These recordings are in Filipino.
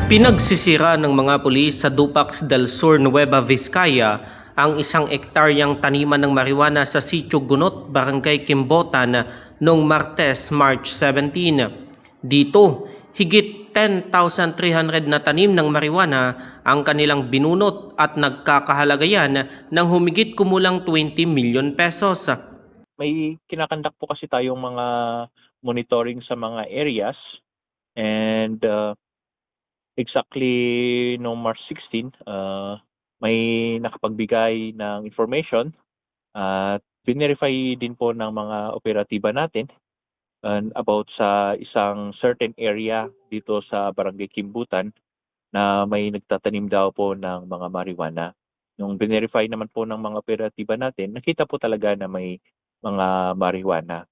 Pinagsisira ng mga pulis sa Dupax del Sur, Nueva Vizcaya ang 1 hektaryang taniman ng marijuana sa Sitio Gunot, Barangay Kimbotan noong Martes, March 17. Dito, higit 10,300 na tanim ng marijuana ang kanilang binunot at nagkakahalaga yan ng humigit kumulang 20 million pesos. May kinakandak po kasi tayong mga monitoring sa mga areas and exactly no March 16, may nakapagbigay ng information at verify din po ng mga operatiba natin about sa isang certain area dito sa Barangay Kimbutan na may nagtatanim daw po ng mga marijuana. Nung verify naman po ng mga operatiba natin, nakita po talaga na may mga marijuana.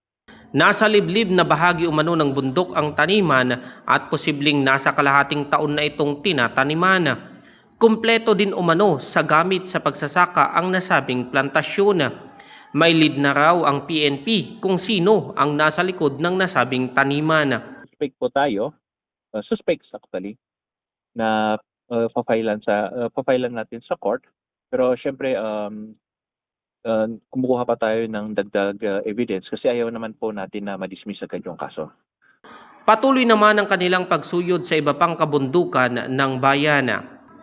Nasa liblib na bahagi umano ng bundok ang taniman at posibleng nasa kalahating taon na itong tinataniman. Kumpleto din umano sa gamit sa pagsasaka ang nasabing plantasyon. May lead na raw ang PNP kung sino ang nasa likod ng nasabing taniman. Suspect po tayo, suspects actually, na papailan natin sa court. Pero syempre, kumukuha pa tayo ng dagdag evidence kasi ayaw naman po natin na ma-dismiss agad yung kaso. Patuloy naman ang kanilang pagsuyod sa iba pang kabundukan ng bayan.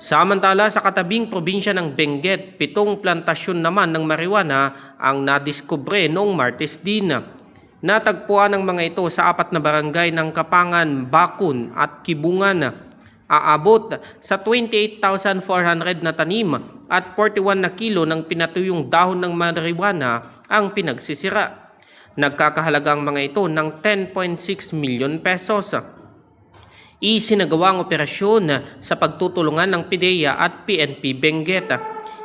Samantala sa katabing probinsya ng Benguet, 7 plantasyon naman ng marijuana ang nadiskubre noong Martes din. Natagpuan ng mga ito sa 4 na barangay ng Kapangan, Bakun at Kibungan. Aabot sa 28,400 na tanim at 41 na kilo ng pinatuyong dahon ng marijuana ang pinagsisira. Nagkakahalagang mga ito ng 10.6 million pesos. Isinagawang operasyon sa pagtutulungan ng PIDEA at PNP Benguet.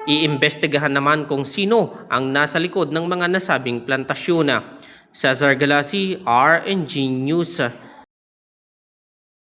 Iimbestigahan naman kung sino ang nasa likod ng mga nasabing plantasyon. Cesar Galasi, RNG News.